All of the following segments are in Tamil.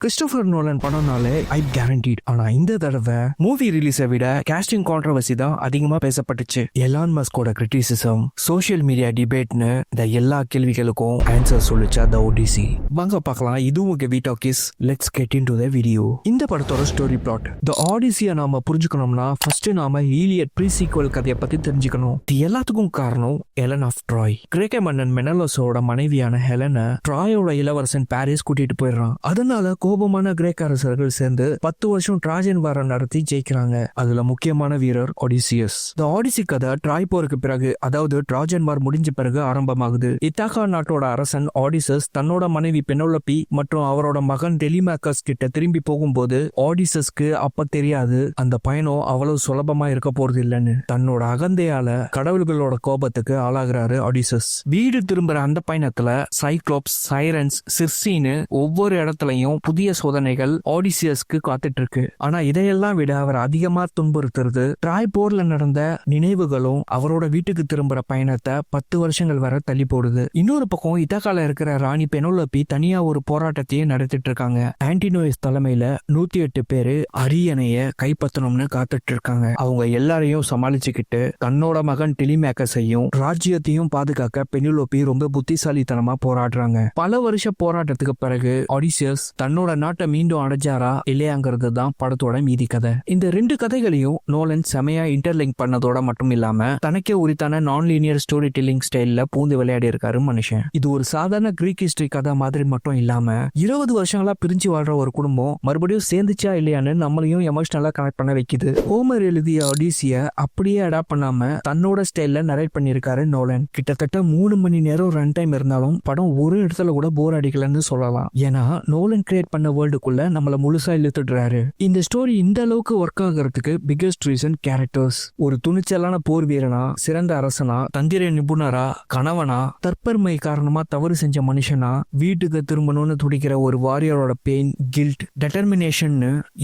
கிறிஸ்டோபர் நோலன் படம்னாலே ஐ கேரண்டீட். ஆனா இந்த தடவை மூவி ரிலீஸை விட கேஸ்டிங் கான்ட்ரவர்சி தான் அதிகமா பேசப்பட்டுச்சு. எலான் மஸ்கோட கிரிட்டிசிசம், சோஷியல் மீடியா டிபேட்னு இந்த எல்லா கேள்விகளுக்கும் ஆன்சர் சொல்லிச்சா த ஒடிசி. வாங்க பார்க்கலாம். இதுவும் உங்க வீட்டாக்கிஸ். Let's get into the video. இந்த படத்தோட ஸ்டோரி பிளாட். த ஆடிசியை நாம புரிஞ்சுக்கணும்னா ஃபர்ஸ்ட் நாம ஈலியட் ப்ரீ சீக்வல் கதையை பத்தி தெரிஞ்சுக்கணும். இது எல்லாத்துக்கும் காரணம் எலன் ஆஃப் ட்ராய். கிரேக்க மன்னன் மெனலோஸோட மனைவியான ஹெலனை ட்ராயோட இளவரசன் பாரிஸ் கூட்டிட்டு போயிடுறான். அதனால கோபமான கிரேக்க அரசர்கள் சேர்ந்து 10 வருஷம் ட்ராஜன் வாரம் நடத்தி ஜெயிக்கிறாங்க. அதுல முக்கியமான வீரர் ஒடிசியஸ். இந்த ஆடிசி கதை ட்ராய் போருக்கு பிறகு, அதாவது ட்ராஜன் வார் முடிஞ்ச பிறகு ஆரம்பமாகுது. இத்தாகா நாட்டோட அரசன் ஆடிசஸ் தன்னோட மனைவி பெனோலபி மற்றும் அவரோட மகன் டெலிமாக்கஸ் கிட்ட திரும்பி போகும்போது ஆடிசஸ்க்கு அப்ப தெரியாது அந்த பயணம் அவ்வளவு சுலபமா இருக்க போறது இல்லைன்னு. தன்னோட அகந்தையால கடவுள்களோட கோபத்துக்கு ஆளாகிறாரு ஆடிசஸ். வீடு திரும்புற அந்த பயணத்துல சைக்ளோப்ஸ், சைரன்ஸ், சிர்சின்னு ஒவ்வொரு இடத்துலயும் புதிய சோதனைகள் ஆடிசியஸ்க்கு காத்துட்டு இருக்கு. ஆனா இதையெல்லாம் விட அவர் அதிகமா துன்புறுத்துறது ட்ராய் போர்ல நடந்த நினைவுகளும் அவரோட வீட்டுக்கு திரும்புற பயணத்தை 10 வருஷங்கள் வரை தள்ளி போடுது. இன்னொரு பக்கம் இத்தாக்கால இருக்கிற ராணி பெனோலபி தனியா ஒரு போராட்டத்தையே நடத்திட்டு இருக்காங்க. ஆன்டினோயஸ் தலைமையில 108 பேரு அரியணைய கைப்பற்றணும்னு காத்துட்டு இருக்காங்க. அவங்க எல்லாரையும் சமாளிச்சுக்கிட்டு தன்னோட மகன் டெலிமேக்கஸையும் ராஜ்யத்தையும் பாதுகாக்க பெனோலபி ரொம்ப புத்திசாலித்தனமா போராடுறாங்க. பல வருஷ போராட்டத்துக்கு பிறகு ஆடிசியஸ் தன்னோட நாட்டை மீண்டும் அடைஞ்சாரா இல்லையாங்கிறது தான் படத்தோட மீதி கதை. இந்த 2 கதைகளையும் நோலன் செமையா இன்டர்லிங்க் பண்ணதோட மட்டும் இல்லாம தனக்கே உரித்தான நான் லீனியர் ஸ்டோரி டெல்லிங் ஸ்டைல்ல பூந்து விளையாடி இருக்காரு மனுஷன். இது ஒரு சாதாரண கிரீக் ஹிஸ்டரி கதை மாதிரி மட்டும் இல்லாம 20 வருஷங்களா பிரிஞ்சு வாழ்ற ஒரு குடும்பம் மறுபடியும் சேர்ந்துச்சா இல்லையான்னு நம்மளையும் எமோஷனலா கனெக்ட் பண்ண வைக்குது. ஹோமர் எழுதிய ஒடிசிய அப்படியே அடாப்ட் பண்ணாம தன்னோட ஸ்டைல்ல நரேட் பண்ணிருக்காரு நோலன். கிட்டத்தட்ட 3 மணி நேரம் ரன் டைம் இருந்தாலும் படம் ஒரு இடத்துல கூட போர் அடிக்கலன்னு சொல்லலாம். ஏன்னா நோலன் கிரியேட் பண்ண வேர்ல்டுக்குள்ள நம்மள முழுசா இழுத்துடுறாரு. இந்த ஸ்டோரி இந்த அளவுக்கு ஒர்க் ஆகிறதுக்கு பிகெஸ்ட் ரீசன் கேரக்டர்ஸ். ஒரு துணிச்சலான போர் வீரனா, சிறந்த அரசனா, தந்திர நிபுணரா, கணவனா, தற்பெருமை காரணமா தவறு செஞ்ச மனுஷனா, வீட்டுக்கு திரும்பணும்னு துடிக்கிற ஒரு வாரியரோட பெயின், கில்ட், டெட்டர்மினேஷன்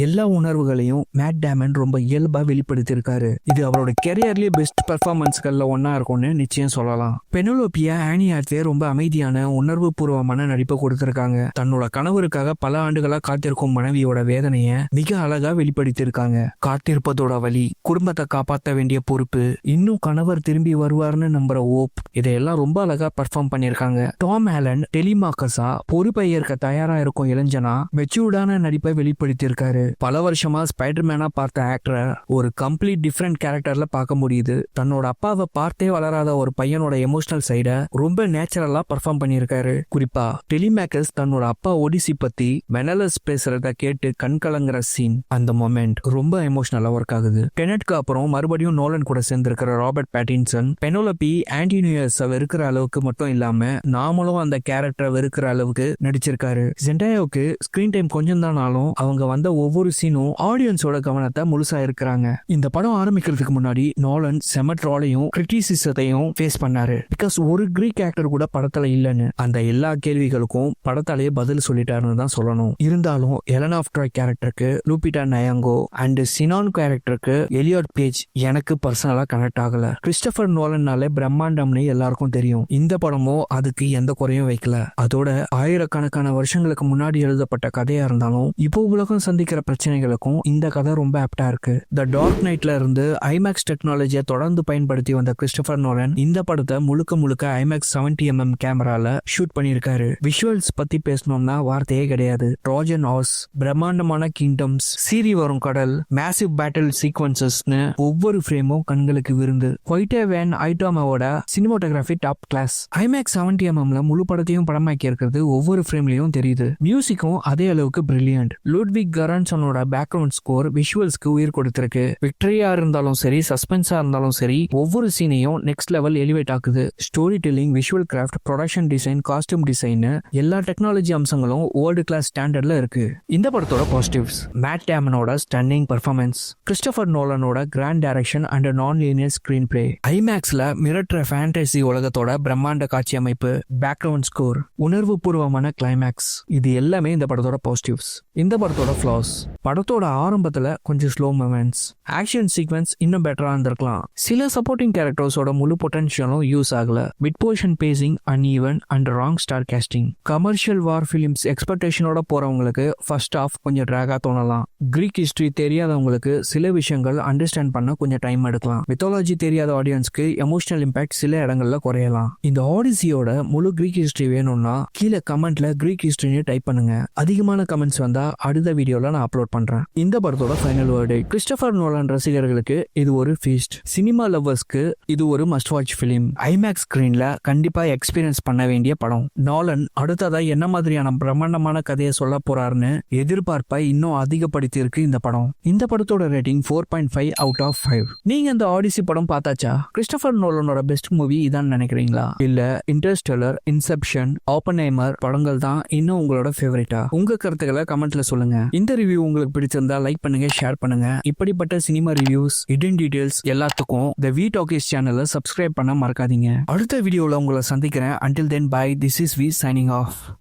எல்லா உணர்வுகளையும் மேட் டேமன் ரொம்ப இயல்பா வெளிப்படுத்தியிருக்காரு. இது அவரோட கெரியர்லயே பெஸ்ட் பெர்ஃபார்மன்ஸ்கள்ல ஒன்னா இருக்கும்னு நிச்சயம் சொல்லலாம். பெனோலோபியா ஆனி ஹாத்வே ரொம்ப அமைதியான உணர்வு பூர்வமான நடிப்பை கொடுத்திருக்காங்க. தன்னோட கணவருக்காக பல ஆண்டுகளா காத்திருக்கும் மனைவியோட வேதனைய மிக அழகா வெளிப்படுத்தியிருக்காங்க. காத்திருப்பதோட வலி, குடும்பத்தை காப்பாற்ற வேண்டிய பொறுப்பு, இன்னும் கணவர் திரும்பி வருவார்னு நம்புற ஓப், இதையெல்லாம் ரொம்ப அழகா பெர்ஃபார்ம் பண்ணிருக்காங்க. டாம் ஹாலண்ட் டெலிமாக்கஸா பொறுப்பை ஏற்க தயாரா இருக்கும் இளைஞனா மெச்சூர்டான நடிப்பை வெளிப்படுத்தியிருக்காரு. பல வருஷமா ஸ்பைடர்மேனா பார்த்த ஆக்டரை ஒரு கம்ப்ளீட் டிஃப்ரெண்ட் கேரக்டர்ல பார்க்க முடியுது. தன்னோட அப்பாவை பார்த்தே வளராத ஒரு பையனோட எமோஷனல் சைட ரொம்ப நேச்சுரலா பெர்ஃபார்ம் பண்ணியிருக்காரு. குறிப்பா டெலிமாக்கஸ் தன்னோட அப்பா ஒடிசி பத்தி மெனலஸ் பேசுறத கேட்டு கண் கலங்குற சீன், அந்த மொமெண்ட் ரொம்ப எமோஷனலா ஒர்க் ஆகுது. டெனட்க்கு அப்புறம் மறுபடியும் நோலன் கூட சேர்ந்திருக்கிற ராபர்ட் பேட்டின்சன் பெனோலபி ஆன்டினியஸ் வெறுக்கிற அளவுக்கு மட்டும் இல்லாம நாமளும் அந்த கேரக்டரை வெறுக்கிற அளவுக்கு நடிச்சிருக்காரு. ஜெண்டாயோக்கு ஸ்கிரீன் டைம் கொஞ்சம் தானாலும் அவங்க வந்த ஒவ்வொரு சீனும் ஆடியன்ஸோட கவனத்தை முழுசா இருக்கிறாங்க. இந்த படம் ஆரம்பிக்கிறதுக்கு முன்னாடி நோலன் செமட்ராலையும் கிரிட்டிசிசத்தையும் ஃபேஸ் பண்ணாரு. பிகாஸ் ஒரு கிரீக் ஆக்டர் கூட படத்துல இல்லைன்னு. அந்த எல்லா கேள்விகளுக்கும் படத்தாலேயே பதில் சொல்லிட்டாருன்னு தான் சொல்லணும். இருந்தாலும் எலன் ஆஃப் ட்ராய் கேரக்டருக்கு லூபிட்டா நயங்கோ அண்ட் சினான் கேரக்டருக்கு எலியட் பேஜ் எனக்கு பர்சனலா கனெக்ட் ஆகல. கிறிஸ்டோபர் நோலன்னாலே பிரம்மாண்டம்னு எல்லாருக்கும் தெரியும். இந்த படமோ அதுக்கு எந்த குறையும் வைக்கல. அதோட ஆயிரக்கணக்கான வருஷங்களுக்கு முன்னாடி எழுதப்பட்ட கதையா இருந்தாலும் இப்போ உலகம் சந்திக்கிற பிரச்சனைகளுக்கும் இந்த கதை ரொம்ப ஆப்டா இருக்கு. த டார்க் நைட்ல இருந்து ஐமேக்ஸ் டெக்னாலஜியை தொடர்ந்து பயன்படுத்தி வந்த கிறிஸ்டோபர் நோலன் இந்த படத்தை முழுக்க ஐமேக்ஸ் 70mm கேமரால ஷூட் பண்ணியிருக்காரு. விஷுவல்ஸ் பத்தி பேசணும்னா வார்த்தையே கிடையாது. ட்ராஜன் ஹார்ஸ், பிரம்மாண்டமான கிங்டம்ஸ், சீறி வரும் கடல், மேசிவ் பேட்டில் சீக்வன்சஸ்னு ஒவ்வொரு ஃப்ரேமும் கண்களுக்கு விருந்து. ஒயிட்டே வேன் ஐட்டாமாவோட சினிமோட்டோகிராஃபி டாப் கிளாஸ். ஐமேக்ஸ் 70mmல முழு படத்தையும் படமாக்கி இருக்கிறது ஒவ்வொரு ஃப்ரேம்லயும் தெரியுது. மியூசிக்கும் அதே அளவுக்கு பிரில்லியன்ட். லூட்விக் கரான்சனோட பேக்ரவுண்ட் ஸ்கோர் விஷுவல்ஸ்க்கு உயிர் கொடுத்திருக்கு. விக்டரியா இருந்தாலும் சரி, சஸ்பென்ஸா இருந்தாலும் சரி, ஒவ்வொரு சீனையும் நெக்ஸ்ட் லெவல் எலிவேட் ஆக்குது. Storytelling, visual craft, production design, costume design எல்லா டெக்னாலஜி அம்சங்களும் வேர்ல்டு கிளாஸ் ஸ்டாண்டர்ட்ல இருக்கு. இந்த படத்தோட பாசிட்டிவ்ஸ்: மேட் டேமனோட ஸ்டன்னிங் பெர்ஃபார்மன்ஸ், கிறிஸ்டோபர் நோலனோட grand direction and non linear screenplay, ஐமேக்ஸ்ல மிரட்டுற ஃபேண்டசி உலகத்தோட பிரம்மாண்ட காட்சி அமைப்பு, பேக்ரவுண்ட் ஸ்கோர், உணர்வு பூர்வமான கிளைமேக்ஸ், இது எல்லாமே இந்த படத்தோட பாசிட்டிவ்ஸ். இந்த படத்தோட ஃபிளாஸ்: படத்தோட ஆரம்பத்துல கொஞ்சம் ஸ்லோ மூமெண்ட்ஸ், ஆக்ஷன் சீக்வன்ஸ் இன்னும் பெட்டரா இருந்திருக்கலாம். சில சப்போர்ட்டிங் கேரக்டர்ஸோட முழு பொட்டன்ஷியலும் யூஸ் ஆகல. Mid portion pacing uneven and wrong star casting. Commercial war films எக்ஸ்பெக்டேஷனோட போறவங்களுக்கு ஃபர்ஸ்ட் ஆஃப் கொஞ்சம் டிராகா தோணலாம். கிரீக் ஹிஸ்டரி தெரியாதவங்களுக்கு சில விஷயங்கள் அண்டர்ஸ்டாண்ட் பண்ண கொஞ்சம் டைம் எடுக்கலாம். மித்தாலஜி தெரியாத ஆடியன்ஸ்க்கு எமோஷனல் இம்பாக்ட் சில இடங்கள்ல குறையலாம். இந்த ஆடிசியோட முழு கிரீக் ஹிஸ்டரி வேணும்னா கீழே கமெண்ட்ல கிரீக் ஹிஸ்டரின்னு டைப் பண்ணுங்க. அதிகமான கமெண்ட்ஸ் வந்தா அடுத்த வீடியோல நான் அப்லோட் பண்றேன். இந்த படத்தோட ஃபைனல் வேர்டு, கிறிஸ்டோபர் நோலன் ரசிகர்களுக்கு இது ஒரு ஃபீஸ்ட். சினிமா லவ்வர்ஸ்க்கு இது ஒரு மஸ்ட் வாட்ச் பிலிம். ஐமேக்ஸ் ஸ்கிரீன்ல கண்டிப்பா எக்ஸ்பீரியன்ஸ் பண்ண வேண்டிய படம். நோலன் அடுத்ததா என்ன மாதிரியான பிரம்மாண்டமான கதையை சொல்ல போறாருன்னு எதிர்பார்ப்பை இன்னும் அதிகப்படுத்தி இருக்கு இந்த படம். இந்த படத்தோட ரேட்டிங் 4.5 அவுட் ஆஃப் 5. நீங்க இந்த ஆடிசி படம் பார்த்தாச்சா? கிறிஸ்டோபர் நோலனோட பெஸ்ட் மூவி இதான் நினைக்கிறீங்களா? இல்ல இன்டர்ஸ்டெல்லர், இன்செப்ஷன், ஆப்பன்ஹைமர் படங்கள் தான் இன்னும் உங்களோட ஃபேவரட்டா? உங்க கருத்துக்களை கமெண்ட்ல சொல்லுங்க. இந்த ரிவ்யூ உங்களுக்கு பிடிச்சிருந்தா லைக் பண்ணுங்க, ஷேர் பண்ணுங்க. இப்படிப்பட்ட சினிமா ரிவ்யூஸ், ஹிடன் டீடைல்ஸ் எல்லாத்துக்கும் தி வி டாக்கீஸ் சேனலை சப்ஸ்கிரைப் பண்ண மறக்காதீங்க. அடுத்த வீடியோல உங்களை சந்திக்கிறேன். Until then, bye. This is V signing off.